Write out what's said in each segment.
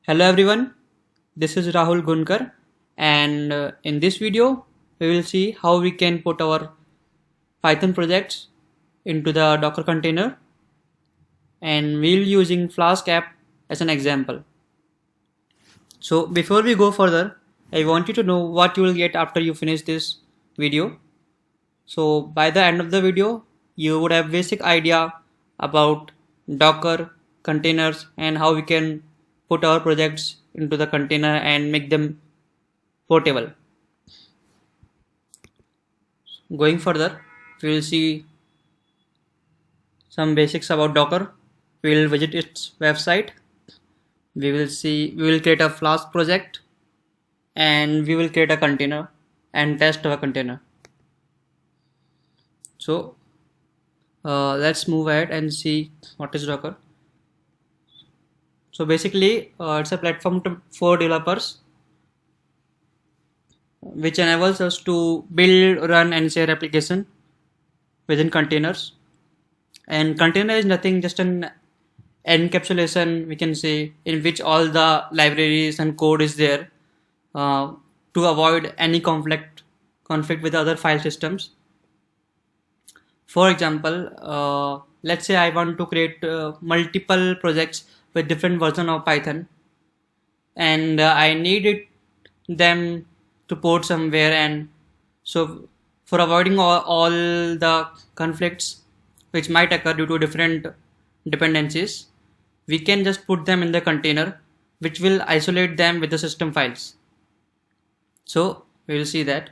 Hello everyone, this is Rahul Gunkar, and in this video we will see how we can put our Python projects into the Docker container, and we'll using Flask app as an example. So before we go further, I want you to know what you will get after you finish this video. So by the end of the video, you would have basic idea about Docker containers and how we can put our projects into the container and make them portable. Going further, we will see some basics about Docker. We will visit its website. We will create a Flask project, and we will create a container and test our container. So let's move ahead and see what is Docker. So basically, it's a platform for developers which enables us to build, run, and share application within containers. And container is nothing, just an encapsulation, we can say, in which all the libraries and code is there to avoid any conflict with other file systems. For example, let's say I want to create multiple projects with different version of Python, and I needed them to port somewhere, and so for avoiding all the conflicts which might occur due to different dependencies, we can just put them in the container, which will isolate them with the system files. So we will see that.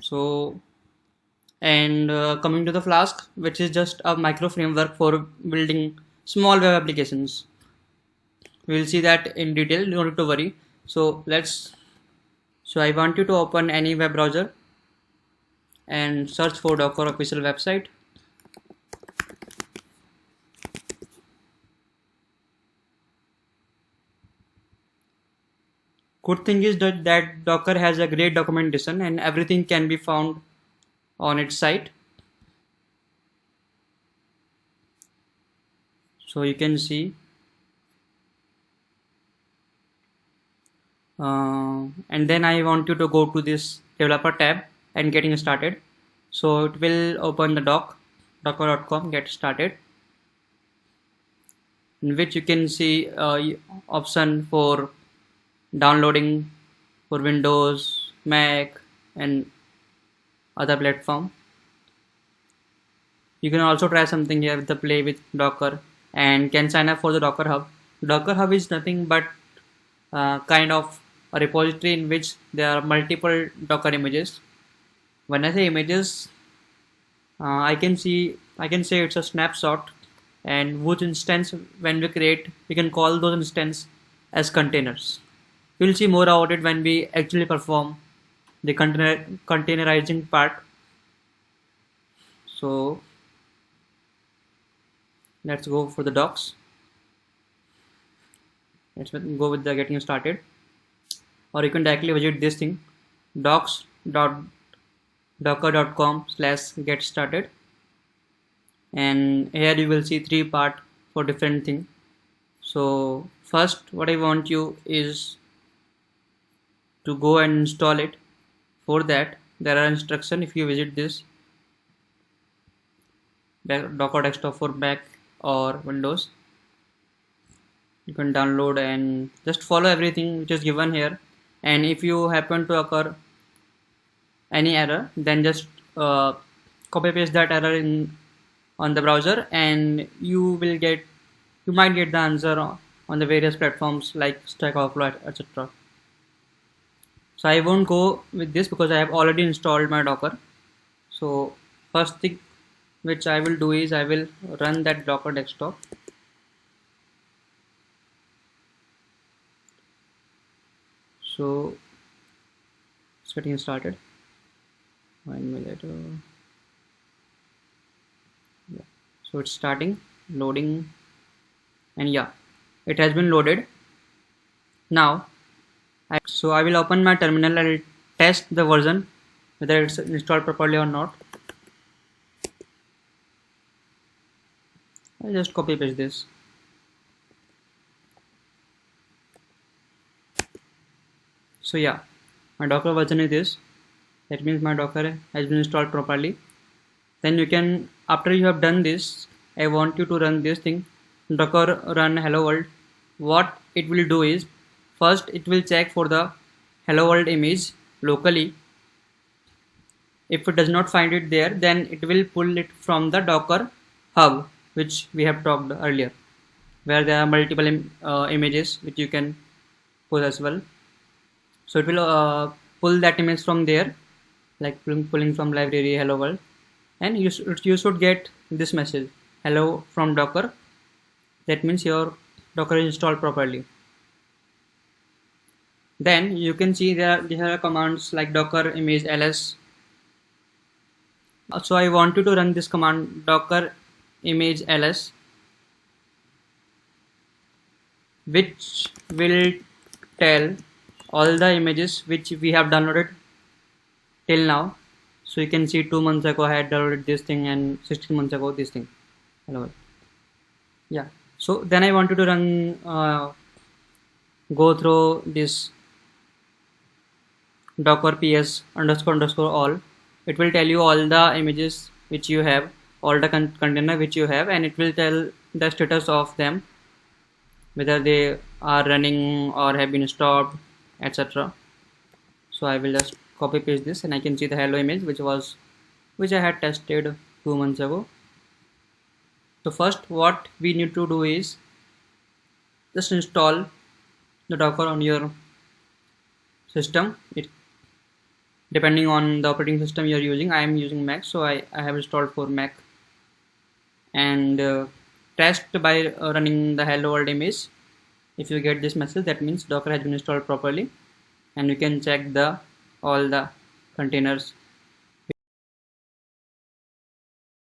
So, and coming to the Flask, which is just a micro framework for building small web applications. We will see that in detail, don't have to worry. So I want you to open any web browser and search for Docker official website. Good thing is that Docker has a great documentation and everything can be found on its site. So you can see and then I want you to go to this developer tab and getting started. So it will open the docker.com get started, in which you can see option for downloading for Windows, Mac, and other platform. You can also try something here with the play with Docker and can sign up for the Docker Hub. Docker Hub is nothing but kind of a repository in which there are multiple Docker images. When I say images, I can say it's a snapshot, and whose instance when we create, we can call those instances as containers. We'll see more about it when we actually perform the containerizing part. So let's go for the docs. Let's go with the getting started, or you can directly visit this thing, docs.docker.com/get started, and here you will see three parts for different thing. So first, what I want you is to go and install it. For that, there are instructions. If you visit this Docker desktop for Mac or Windows, you can download and just follow everything which is given here. And if you happen to occur any error, then just copy paste that error in on the browser, and you might get the answer on the various platforms like Stack Overflow, etc. So I won't go with this because I have already installed my Docker. So first thing which I will do is I will run that Docker desktop. So it's getting started. 1 minute. Yeah. So it's starting, loading, and yeah, it has been loaded. Now, I will open my terminal and test the version whether it's installed properly or not. I'll just copy paste this. So yeah, my Docker version is this. That means my Docker has been installed properly. Then you can, after you have done this, I want you to run this thing, Docker run hello world. What it will do is, first it will check for the hello world image locally. If it does not find it there, then it will pull it from the Docker hub, which we have talked earlier, where there are multiple images which you can pull as well. So it will pull that image from there, like pulling from library hello world, and you should get this message, hello from Docker. That means your Docker is installed properly. Then you can see there are commands like docker image ls. So I want you to run this command, docker image ls, which will tell all the images which we have downloaded till now. So you can see 2 months ago I had downloaded this thing, and 16 months ago this thing. Hello. Yeah. So then I want you to run go through this docker ps __ all. It will tell you all the images which you have, all the container which you have, and it will tell the status of them, whether they are running or have been stopped, etc. So I will just copy paste this, and I can see the hello image which I had tested 2 months ago. So first what we need to do is just install the Docker on your system. It depending on the operating system you are using. I am using Mac, so I have installed for Mac, and test by running the hello world image. If you get this message, that means Docker has been installed properly, and you can check all the containers.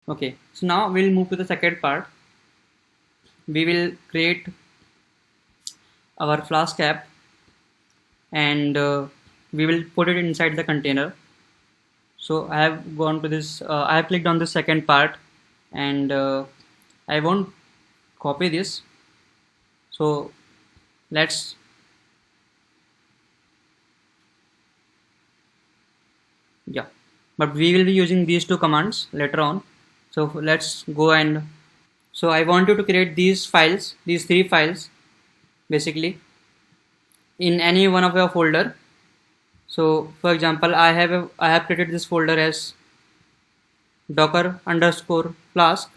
Okay, so now we'll move to the second part. We will create our Flask app, and we will put it inside the container. So I have gone to this, I have clicked on the second part, and I won't copy this. So let's but we will be using these two commands later on. So let's go, and so I want you to create these files, these 3 files basically, in any one of your folder. So for example, I have created this folder as docker _ flask,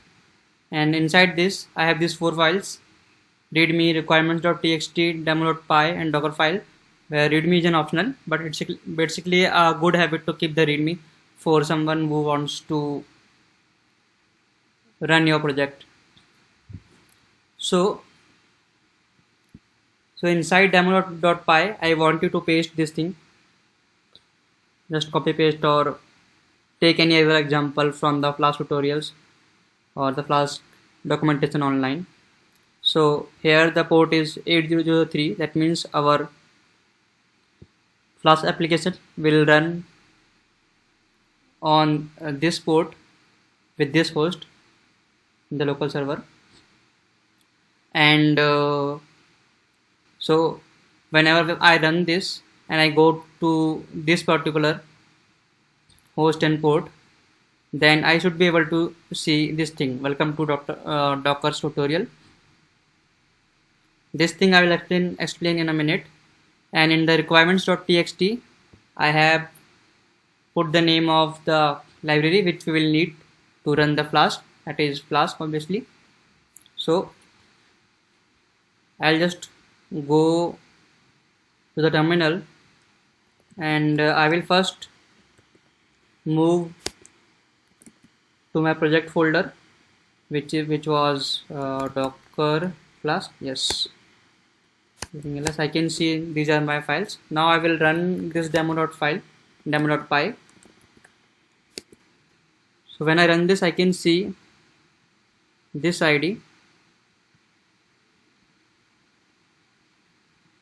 and inside this I have these 4 files: readme, requirements.txt, demo.py, and docker file, where readme is an optional, but it's basically a good habit to keep the readme for someone who wants to run your project. So inside demo.py I want you to paste this thing. Just copy paste or take any other example from the Flask tutorials or the Flask documentation online. So here the port is 8003. That means our Flask application will run on this port with this host in the local server. And so whenever I run this and I go to this particular host and port, then I should be able to see this thing, welcome to Docker's tutorial. This thing I will explain in a minute. And in the requirements.txt I have put the name of the library which we will need to run the Flask, that is Flask obviously. So I'll just go to the terminal, and I will first move to my project folder, which was Docker Flask. Yes, everything else I can see these are my files. Now I will run this demo.py. So when I run this, I can see this ID.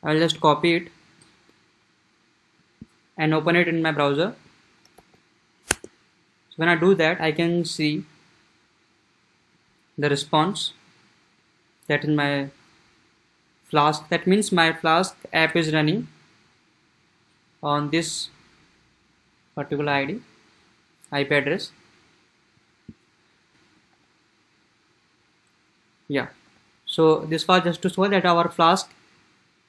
I will just copy it and open it in my browser. So when I do that, I can see the response, that is my Flask. That means my Flask app is running. on this particular IP address. Yeah, so this was just to show that our Flask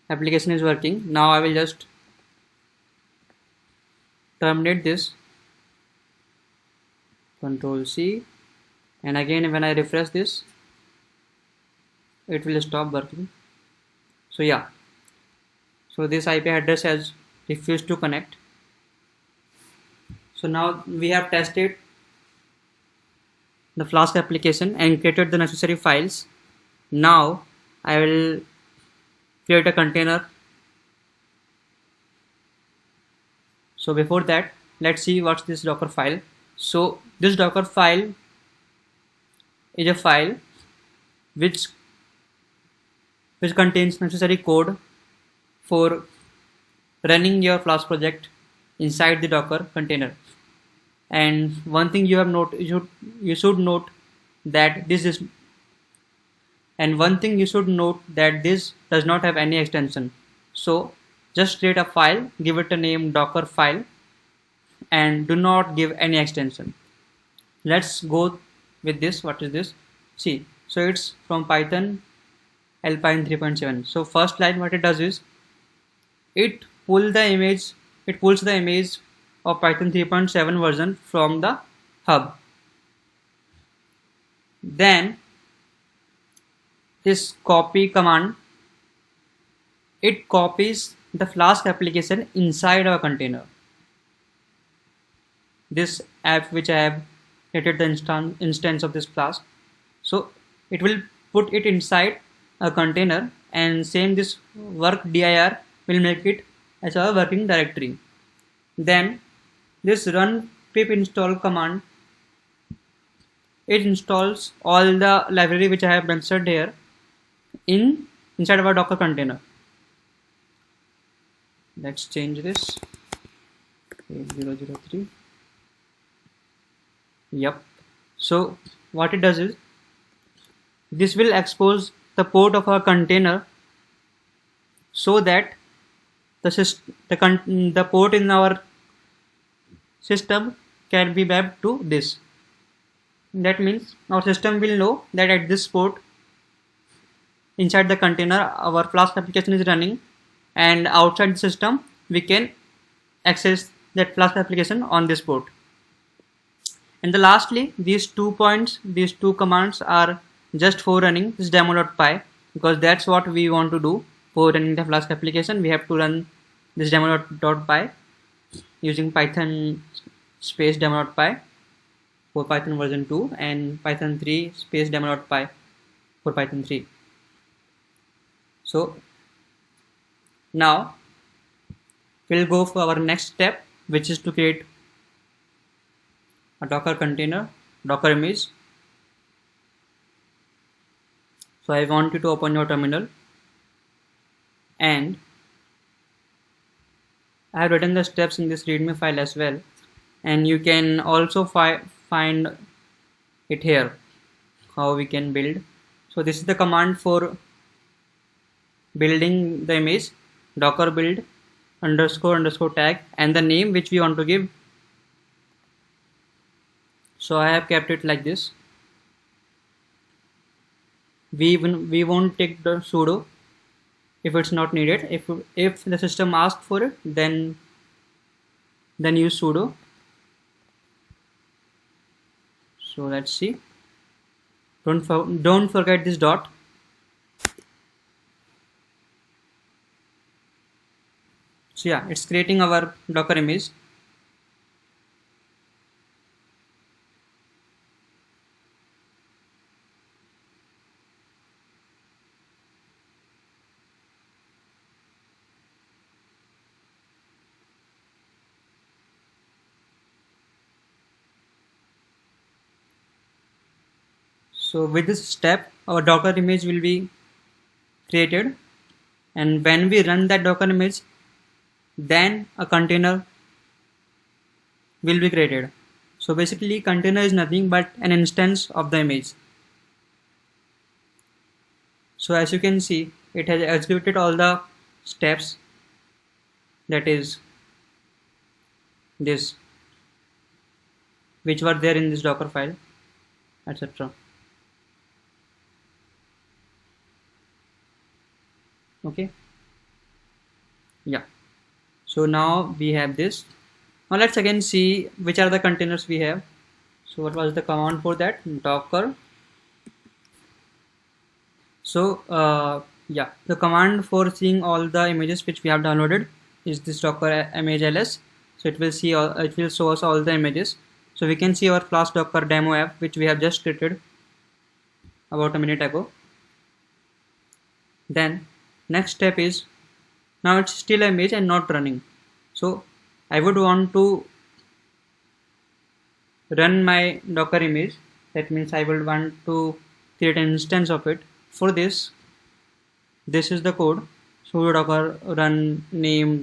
application is working. Now I will just terminate this, Control C, and again when I refresh this, it will stop working. So yeah, so this IP address has refused to connect. So now we have tested the Flask application and created the necessary files. Now I will create a container. So before that, let's see what's this Docker file. So this Docker file is a file which contains necessary code for running your Flask project inside the Docker container. And one thing you should note that this does not have any extension. So just create a file, give it a name Docker file, and do not give any extension. Let's go with this. What is this? See, so it's from Python Alpine 3.7. So first line, what it does is it pulls the image of Python 3.7 version from the hub. Then this copy command, it copies the Flask application inside our container. This app which I have created the instance of this Flask, so it will put it inside a container, and same this work dir will make it as a working directory. Then this run pip install command, it installs all the library which I have mentioned here inside of our Docker container. Let's change this 8003. Yep. So what it does is this will expose the port of our container so that the port in our system can be mapped to this. That means our system will know that at this port inside the container our Flask application is running, and outside the system we can access that Flask application on this port. And lastly, these 2 commands are just for running this demo.py, because that's what we want to do for running the Flask application. We have to run this demo.py using Python space demo.py for Python version 2 and Python 3 space demo.py for Python 3. So now we'll go for our next step, which is to create a Docker container, Docker image. So I want you to open your terminal, and I have written the steps in this readme file as well, and you can also find it here how we can build. So this is the command for building the image, docker build __ tag, and the name which we want to give. So I have kept it like this. We won't take the sudo if it's not needed. If the system asks for it, then use sudo. So let's see. Don't forget this dot. So yeah, it's creating our Docker image. So with this step, our Docker image will be created, and when we run that Docker image, then a container will be created. So basically container is nothing but an instance of the image. So as you can see, it has executed all the steps, that is this, which were there in this Docker file, etc. Okay, yeah. So now we have this. Now let's again see which are the containers we have. So what was the command for that? Docker. So yeah, the command for seeing all the images which we have downloaded is this docker image ls. So it will see all, it will show us all the images. So we can see our Flask Docker demo app which we have just created about a minute ago. Then next step is, now it's still an image and not running. So I would want to run my Docker image. That means I will want to create an instance of it. For this is the code. Sudo docker run name,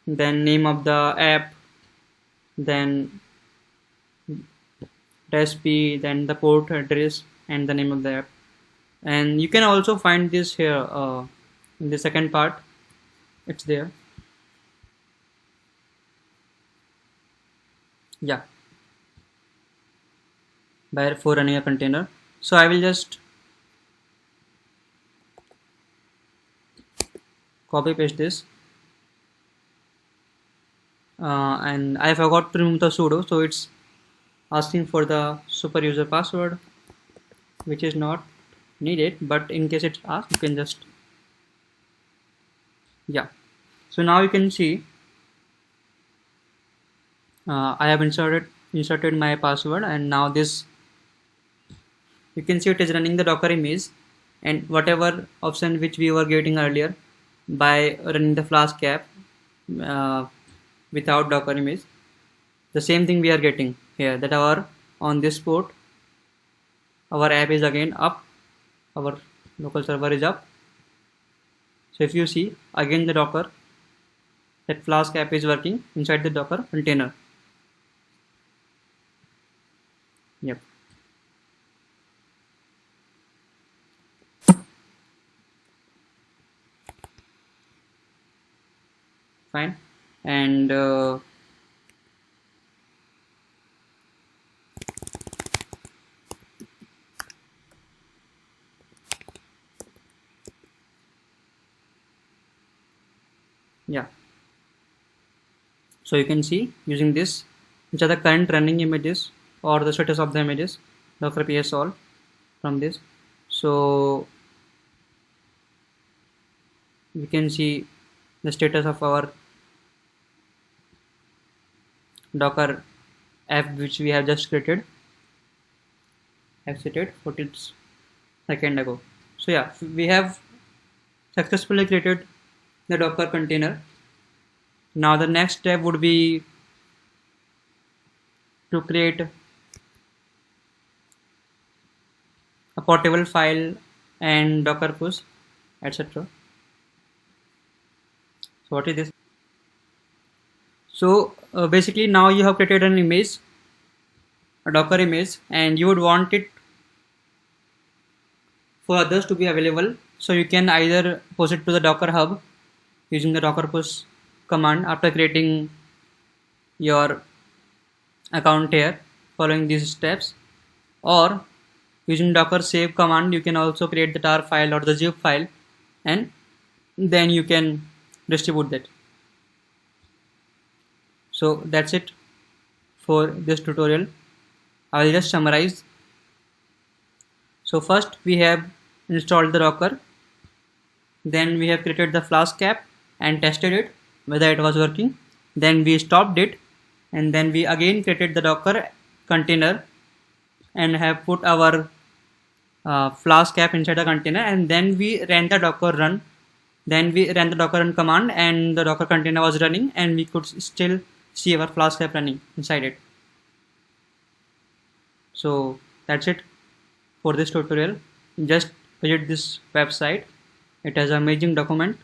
then name of the app, then recipe, then the port address and the name of the app. And you can also find this here in the second part, it's there. Yeah, for running a container. So I will just copy paste this, and I forgot to remove the sudo, so it's asking for the super user password, which is not needed, but in case it's asked, you can just, yeah. So now you can see I have inserted my password, and now this, you can see it is running the Docker image, and whatever option which we were getting earlier by running the Flask app without Docker image, the same thing we are getting here, that our on this port our app is again up, our local server is up. So if you see again the Docker, that Flask app is working inside the Docker container. Yep. Fine. And yeah, so you can see using this which are the current running images or the status of the images, docker ps all from this. So we can see the status of our Docker app which we have just created, exited 14 seconds ago. So yeah, we have successfully created the Docker container. Now the next step would be to create a portable file and Docker push, etc. So what is this? So basically now you have created an image, a Docker image, and you would want it for others to be available. So you can either push it to the Docker hub using the docker push command after creating your account here following these steps, or using docker save command you can also create the tar file or the zip file, and then you can distribute that. So that's it for this tutorial. I will just summarize. So first we have installed the Docker, then we have created the Flask app and tested it whether it was working, then we stopped it, and then we again created the Docker container and have put our Flask app inside the container, and then we ran the Docker run. Then we ran the Docker run command and the Docker container was running, and we could still see our Flask app running inside it. So that's it for this tutorial. Just visit this website. It has an amazing document